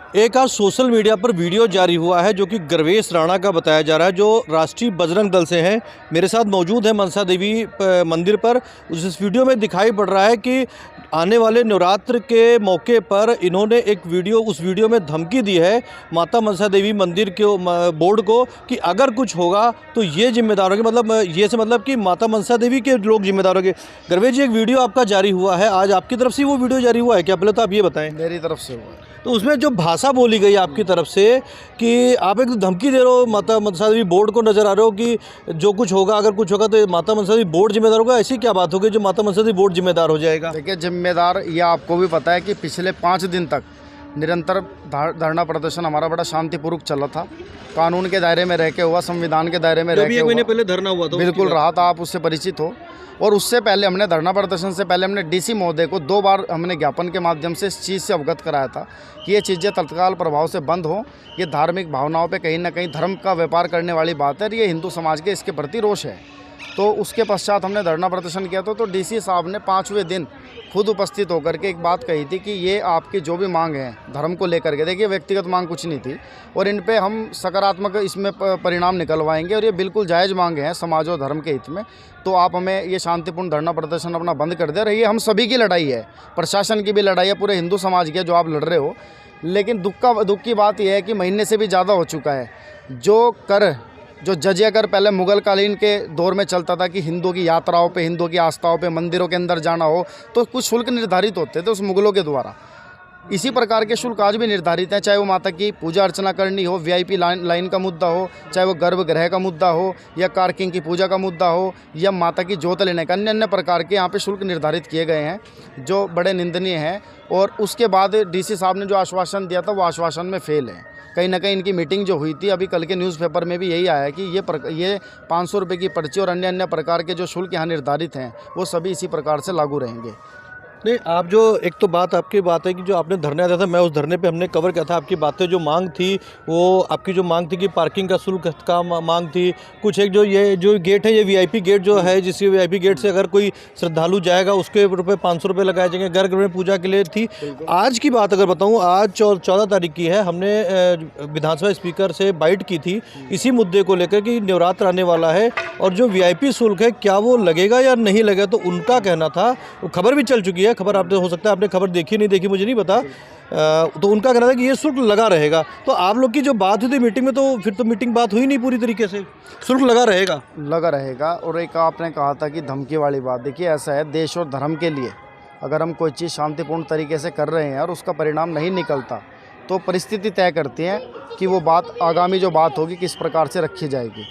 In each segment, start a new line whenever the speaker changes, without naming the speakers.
एक आज social media पर वीडियो जारी हुआ है जो कि गर्वेश राणा का बताया जा रहा है, जो राष्ट्रीय बजरंग दल से हैं। मेरे साथ मौजूद है मनसा देवी मंदिर पर। इस वीडियो में दिखाई पड़ रहा है कि आने वाले नवरात्र के मौके पर इन्होंने एक वीडियो, उस वीडियो में धमकी दी है माता मनसा देवी मंदिर के बोर्ड को कि अगर कुछ होगा तो ये जिम्मेदार होंगे, मतलब ये से मतलब कि माता मनसा देवी के लोग जिम्मेदार होंगे। गर्वेश जी, एक वीडियो आपका जारी हुआ है, आज आपकी तरफ से वो वीडियो जारी हुआ है क्या? पहले तो आप ये बताएं।
मेरी तरफ से हुआ है।
तो उसमें जो भाषा बोली गई आपकी तरफ से कि आप एक धमकी दे रहे हो माता मनसा देवी बोर्ड को, नजर आ रहे हो कि जो कुछ होगा, अगर कुछ होगा तो माता मनसा देवी बोर्ड जिम्मेदार होगा, ऐसी क्या बात होगी जो माता मनसा देवी बोर्ड जिम्मेदार हो जाएगा?
देखिए, जिम्मेदार ये आपको भी पता है कि पिछले 5 दिन तक निरंतर धरना प्रदर्शन हमारा बड़ा शांतिपूर्वक चला था। कानून के दायरे में रह के हुआ, संविधान के दायरे में रह के
एक महीने पहले धरना हुआ था,
बिल्कुल रहा था, आप उससे परिचित हो। और उससे पहले हमने धरना प्रदर्शन से पहले हमने डीसी महोदय को 2 बार हमने ज्ञापन के माध्यम से इस चीज़ से अवगत कराया था कि ये चीज़ें तत्काल प्रभाव से बंद हो। ये धार्मिक भावनाओं पे कहीं ना कहीं धर्म का व्यापार करने वाली बात है और ये हिंदू समाज के इसके प्रति रोष है। तो उसके पश्चात हमने धरना प्रदर्शन किया था। तो डीसी साहब ने 5वें दिन खुद उपस्थित होकर के एक बात कही थी कि ये आपकी जो भी मांग है धर्म को लेकर के, देखिए व्यक्तिगत मांग कुछ नहीं थी और इन पे हम सकारात्मक इसमें परिणाम निकलवाएंगे और ये बिल्कुल जायज़ मांगे हैं समाज और धर्म के हित में। तो आप हमें ये शांतिपूर्ण धरना प्रदर्शन अपना बंद कर दे रही है। हम सभी की लड़ाई है, प्रशासन की भी लड़ाई है, पूरे हिंदू समाज की है जो आप लड़ रहे हो। लेकिन दुख की बात यह है कि महीने से भी ज़्यादा हो चुका है। जो जजिया कर पहले मुगल कालीन के दौर में चलता था कि हिंदुओं की यात्राओं पे, हिंदुओं की आस्थाओं पे, मंदिरों के अंदर जाना हो तो कुछ शुल्क निर्धारित होते थे उस मुगलों के द्वारा। इसी प्रकार के शुल्क आज भी निर्धारित हैं, चाहे वो माता की पूजा अर्चना करनी हो, वीआईपी लाइन का मुद्दा हो, चाहे वो गर्भगृह का मुद्दा हो या कार्किंग की पूजा का मुद्दा हो या माता की जोत लेने का, अन्य अन्य प्रकार के यहाँ पे शुल्क निर्धारित किए गए हैं जो बड़े निंदनीय हैं। और उसके बाद डीसी साहब ने जो आश्वासन दिया था वो आश्वासन में फेल है। कहीं ना कहीं इनकी मीटिंग जो हुई थी, अभी कल के न्यूज़पेपर में भी यही आया है कि ये 500 रुपये की पर्ची और अन्य अन्य प्रकार के जो शुल्क यहाँ निर्धारित हैं वो सभी इसी प्रकार से लागू रहेंगे।
नहीं, आप जो एक तो बात आपकी बात है कि जो आपने धरना दिया था, मैं उस धरने पे हमने कवर किया था आपकी बातें। जो मांग थी वो आपकी जो मांग थी कि पार्किंग का शुल्क का मांग थी, कुछ एक ये जो गेट है, ये वीआईपी गेट जो है, जिस वीआईपी गेट से अगर कोई श्रद्धालु जाएगा उसके रुपये 500 रुपये लगाए जाएंगे, गर्भ में पूजा के लिए थी। आज की बात अगर बताऊँ, आज 14 तारीख की है, हमने विधानसभा स्पीकर से बाइट की थी इसी मुद्दे को लेकर कि नवरात्र आने वाला है और जो वीआईपी शुल्क है क्या वो लगेगा या नहीं लगेगा। तो उनका कहना था, वो खबर भी चल चुकी है, खबर आपने, हो सकता है आपने खबर देखी नहीं देखी मुझे नहीं पता, तो उनका कहना था कि ये शुल्क लगा रहेगा। तो आप लोग की जो बात हुई थी मीटिंग में, तो फिर तो मीटिंग बात हुई नहीं पूरी तरीके से, शुल्क लगा रहेगा। और एक आपने कहा था कि धमकी वाली बात, देखिए ऐसा है, देश और धर्म के लिए अगर हम कोई चीज़ शांतिपूर्ण तरीके से कर रहे हैं और उसका परिणाम नहीं निकलता तो परिस्थिति तय करती है कि वो बात आगामी जो बात होगी किस प्रकार से रखी जाएगी।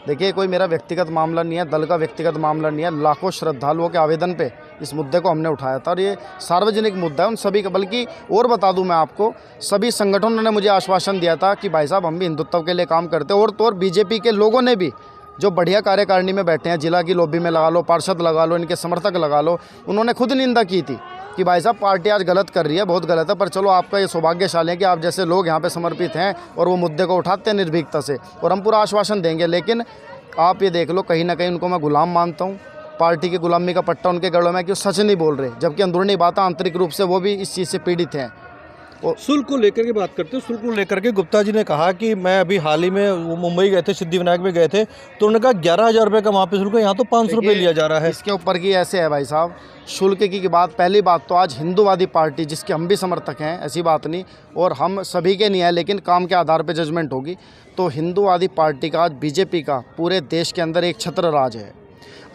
देखिए, कोई मेरा व्यक्तिगत मामला नहीं है, दल का व्यक्तिगत मामला नहीं है। लाखों श्रद्धालुओं के आवेदन पे इस मुद्दे को हमने उठाया था और ये सार्वजनिक मुद्दा है उन सभी का। बल्कि और बता दूं मैं आपको, सभी संगठनों ने मुझे आश्वासन दिया था कि भाई साहब हम भी हिंदुत्व के लिए काम करते हैं। और तो और बीजेपी के लोगों ने भी, जो बढ़िया कार्यकारिणी में बैठे हैं, जिला की लॉबी में लगा लो, पार्षद लगा लो, इनके समर्थक लगा लो, उन्होंने खुद निंदा की थी कि भाई साहब पार्टी आज गलत कर रही है, बहुत गलत है। पर चलो, आपका ये सौभाग्यशाली है कि आप जैसे लोग यहाँ पे समर्पित हैं और वो मुद्दे को उठाते हैं निर्भीकता से, और हम पूरा आश्वासन देंगे। लेकिन आप ये देख लो, कहीं ना कहीं उनको मैं गुलाम मानता हूँ, पार्टी की गुलामी का पट्टा उनके गलों में कि वो सच नहीं बोल रहे, जबकि अंदरूनी बातें आंतरिक रूप से वो भी इस चीज़ से पीड़ित हैं। शुल्क को लेकर के बात करते हैं। शुल्क को लेकर के गुप्ता जी ने कहा कि मैं अभी हाल ही में मुंबई गए थे, सिद्धिविनायक में गए थे, तो उन्होंने कहा 11,000 रुपये का वहाँ पे शुल्क है, यहाँ तो 500 रुपये लिया जा रहा है।
इसके ऊपर की ऐसे है भाई साहब, शुल्क की बात, पहली बात तो आज हिंदूवादी पार्टी जिसके हम भी समर्थक हैं, ऐसी बात नहीं, और हम सभी के नहीं है, लेकिन काम के आधार पर जजमेंट होगी। तो हिंदूवादी पार्टी का आज बीजेपी का पूरे देश के अंदर एक छत्र राज है।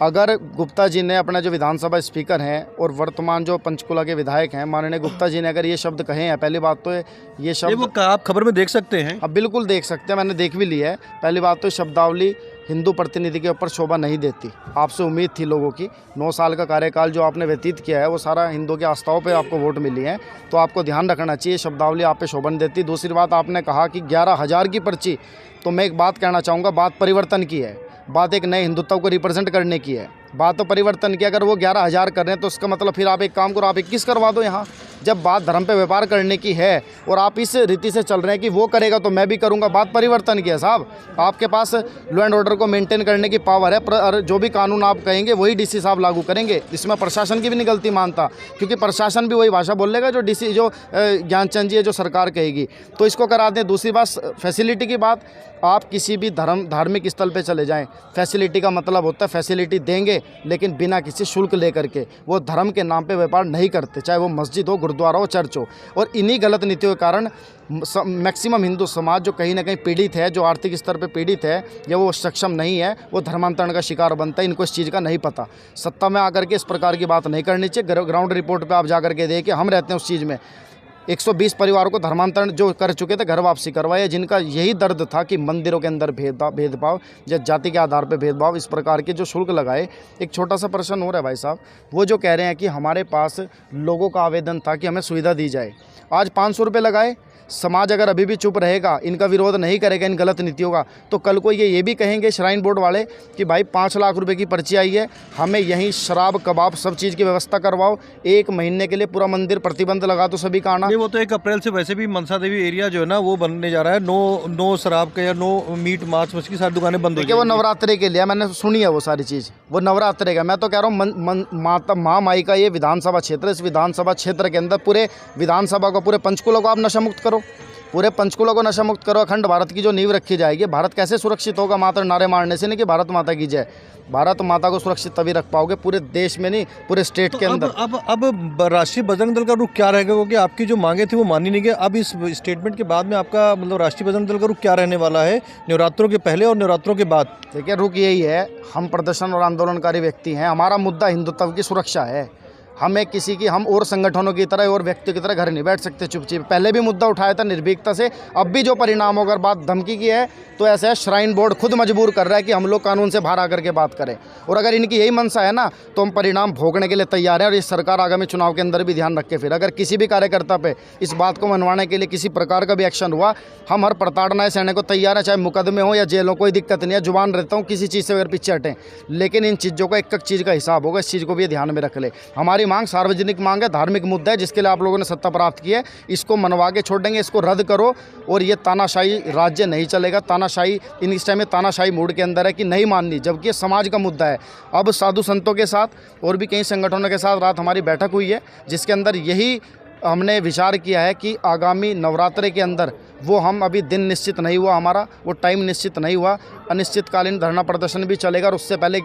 अगर गुप्ता जी ने, अपना जो विधानसभा स्पीकर हैं और वर्तमान जो पंचकुला के विधायक हैं माननीय गुप्ता जी ने, अगर ये शब्द कहे हैं, पहली बात तो ये शब्द
आप खबर में देख सकते हैं।
अब बिल्कुल देख सकते हैं, मैंने देख भी लिया है। पहली बात तो शब्दावली हिंदू प्रतिनिधि के ऊपर शोभा नहीं देती। आपसे उम्मीद थी लोगों की, 9 साल का कार्यकाल जो आपने व्यतीत किया है वो सारा हिंदुओं की आस्थाओं पे आपको वोट मिली है, तो आपको ध्यान रखना चाहिए, शब्दावली आप पे शोभा नहीं देती। दूसरी बात, आपने कहा कि 11,000 की पर्ची, तो मैं एक बात कहना चाहूँगा, बात परिवर्तन की है, बात एक नए हिंदुत्व को रिप्रेजेंट करने की है। बात तो परिवर्तन की, अगर वो 11,000 कर रहे हैं तो उसका मतलब फिर आप एक काम करो, आप 21 करवा दो यहाँ। जब बात धर्म पे व्यापार करने की है और आप इस रीति से चल रहे हैं कि वो करेगा तो मैं भी करूँगा, बात परिवर्तन की है साहब। आपके पास लॉ एंड ऑर्डर को मेंटेन करने की पावर है, पर जो भी कानून आप कहेंगे वही डीसी साहब लागू करेंगे। इसमें प्रशासन की भी नहीं गलती मानता, क्योंकि प्रशासन भी वही भाषा बोलेगा जो डीसी जो ज्ञानचंद जी है, जो सरकार कहेगी, तो इसको करा दें। दूसरी बात फैसिलिटी की बात, आप किसी भी धार्मिक स्थल पे चले जाएं, फैसिलिटी का मतलब होता है फैसिलिटी देंगे लेकिन बिना किसी शुल्क लेकर के। वो धर्म के नाम पे व्यापार नहीं करते, चाहे वो मस्जिद हो, गुरुद्वारा हो, चर्च हो। और इन्हीं गलत नीतियों के कारण मैक्सिमम हिंदू समाज जो कहीं ना कहीं पीड़ित है, जो आर्थिक स्तर पे पीड़ित है या वो सक्षम नहीं है, वो धर्मांतरण का शिकार बनता है। इनको इस चीज़ का नहीं पता। सत्ता में आकर के इस प्रकार की बात नहीं करनी चाहिए। ग्राउंड रिपोर्ट पे आप जा करके देखिए, हम रहते हैं उस चीज़ में। 120 परिवारों को धर्मांतरण जो कर चुके थे, घर वापसी करवाए, जिनका यही दर्द था कि मंदिरों के अंदर भेदभाव या जाति के आधार पर भेदभाव, इस प्रकार के जो शुल्क लगाए। एक छोटा सा प्रश्न हो रहा है भाई साहब, वो जो कह रहे हैं कि हमारे पास लोगों का आवेदन था कि हमें सुविधा दी जाए, आज 500 रुपये लगाए। समाज अगर अभी भी चुप रहेगा, इनका विरोध नहीं करेगा इन गलत नीतियों का, तो कल को ये भी कहेंगे श्राइन बोर्ड वाले कि भाई 5 लाख रुपए की पर्ची आई है, हमें यहीं शराब कबाब सब चीज़ की व्यवस्था करवाओ, 1 महीने के लिए पूरा मंदिर प्रतिबंध लगा दो सभी का आना।
नहीं, वो तो 1 अप्रैल से वैसे भी मनसा देवी एरिया जो है ना वो बनने जा रहा है। नो शराब का या नो मीट मांस मछली सारी दुकानें बंद हो
जाएगी। वो नवरात्रि के लिए मैंने सुनी है वो सारी चीज़, वो नवरात्रि का। मैं तो कह रहा हूँ माता माँ माई का ये विधानसभा क्षेत्र, इस विधानसभा क्षेत्र के अंदर पूरे विधानसभा को, पूरे पंचकुला को आप नशा मुक्त करो, पूरे पंचकुला को नशा मुक्त करो। अखंड भारत की जो नींव रखी जाएगी, भारत कैसे सुरक्षित होगा मात्र नारे मारने से नहीं कि भारत माता की जय। भारत माता को सुरक्षित तभी रख पाओगे पूरे देश में, नहीं पूरे स्टेट के अंदर।
अब राष्ट्रीय बजरंग दल का रुख क्या रहेगा, क्योंकि आपकी जो मांगे थी वो मानी नहीं गई। अब इस स्टेटमेंट के बाद में आपका मतलब राष्ट्रीय बजरंग दल का रुख क्या रहने वाला है, नवरात्रों के पहले और नवरात्रों के बाद?
देखिए, रुख यही है, हम प्रदर्शन और आंदोलनकारी व्यक्ति हैं, हमारा मुद्दा हिंदुत्व की सुरक्षा है। हमें किसी की, हम और संगठनों की तरह और व्यक्तियों की तरह घर नहीं बैठ सकते चुपचाप। पहले भी मुद्दा उठाया था निर्भीकता से, अब भी जो परिणाम होगा, बात धमकी की है तो ऐसा है, श्राइन बोर्ड खुद मजबूर कर रहा है कि हम लोग कानून से बाहर आकर के बात करें। और अगर इनकी यही मंशा है ना, तो हम परिणाम भोगने के लिए तैयार हैं। और ये सरकार आगामी चुनाव के अंदर भी ध्यान रखे। फिर अगर किसी भी कार्यकर्ता पे इस बात को मनवाने के लिए किसी प्रकार का भी एक्शन हुआ, हम हर प्रताड़नाएं सहने को तैयार हैं, चाहे मुकदमे हो या जेल हो, कोई दिक्कत नहीं है। जुबान रहता हूँ किसी चीज़ से अगर पीछे हटें, लेकिन इन चीज़ों का एक चीज़ का हिसाब होगा। इस चीज़ को भी ध्यान में रख ले। हमारी मांग सार्वजनिक मांग है, धार्मिक मुद्दा है, जिसके लिए आप लोगों ने सत्ता प्राप्त की है। इसको मनवा के छोड़ देंगे, इसको रद्द करो। और ये तानाशाही राज्य नहीं चलेगा। तानाशाही इस टाइम में तानाशाही मूड के अंदर है कि नहीं माननी, जबकि समाज का मुद्दा है। अब साधु संतों के साथ और भी कई संगठनों के साथ रात हमारी बैठक हुई है, जिसके अंदर यही हमने विचार किया है कि आगामी नवरात्रि के अंदर, वो हम अभी दिन निश्चित नहीं हुआ हमारा, वो टाइम निश्चित नहीं हुआ, अनिश्चितकालीन धरना प्रदर्शन भी चलेगा। और उससे पहले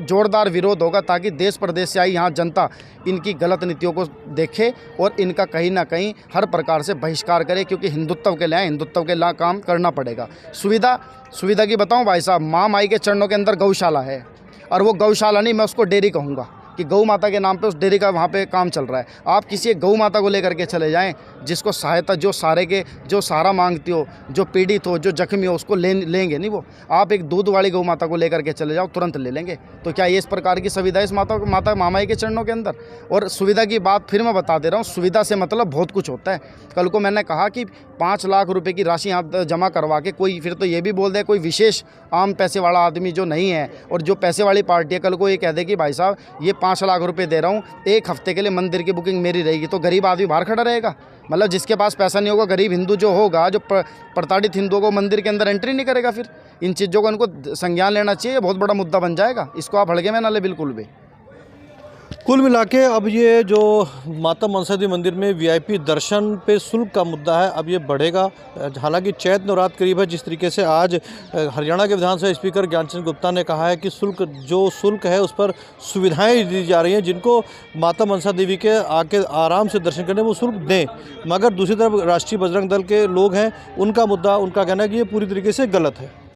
जोरदार विरोध होगा, ताकि देश प्रदेश से आई यहाँ जनता इनकी गलत नीतियों को देखे और इनका कहीं ना कहीं हर प्रकार से बहिष्कार करे, क्योंकि हिंदुत्व के लिए, हिंदुत्व के लिए काम करना पड़ेगा। सुविधा की बताऊँ भाई साहब, माँ माई के चरणों के अंदर गौशाला है, और वो गौशाला नहीं, मैं उसको डेयरी कहूँगा कि गौ माता के नाम पे उस डेयरी का वहाँ पे काम चल रहा है। आप किसी एक गौ माता को लेकर के चले जाएं, जिसको सहायता, जो सहारा मांगती हो, जो पीड़ित हो, जो जख्मी हो, उसको लेंगे नहीं वो। आप एक दूध वाली गौ माता को लेकर के चले जाओ, तुरंत ले लेंगे। तो क्या ये इस प्रकार की सुविधा इस माता मामाई के चरणों के अंदर? और सुविधा की बात फिर मैं बता दे रहा हूँ, सुविधा से मतलब बहुत कुछ होता है। कल को मैंने कहा कि 5 लाख रुपए की राशि यहाँ जमा करवा के कोई फिर तो ये भी बोल दे कोई विशेष आम पैसे वाला आदमी जो नहीं है, और जो पैसे वाली पार्टी है, कल को ये कह दे कि भाई साहब ये 5 लाख रुपए दे रहा हूँ, 1 हफ्ते के लिए मंदिर की बुकिंग मेरी रहेगी, तो गरीब आदमी बाहर खड़ा रहेगा। मतलब जिसके पास पैसा नहीं होगा, गरीब हिंदू जो होगा, जो प्रताड़ित हिंदुओं को मंदिर के अंदर एंट्री नहीं करेगा। फिर इन चीज़ों को इनको संज्ञान लेना चाहिए, बहुत बड़ा मुद्दा बन जाएगा। इसको आप हड़के में ना ले बिल्कुल भी।
कुल मिला के अब ये जो माता मनसा देवी मंदिर में वीआईपी दर्शन पे शुल्क का मुद्दा है, अब ये बढ़ेगा। हालांकि चैत नवरात्र करीब है, जिस तरीके से आज हरियाणा के विधानसभा स्पीकर ज्ञानचंद गुप्ता ने कहा है कि शुल्क है उस पर सुविधाएं दी जा रही हैं, जिनको माता मनसा देवी के आके आराम से दर्शन करने वो शुल्क दें। मगर दूसरी तरफ राष्ट्रीय बजरंग दल के लोग हैं, उनका मुद्दा, उनका कहना है कि ये पूरी तरीके से गलत है।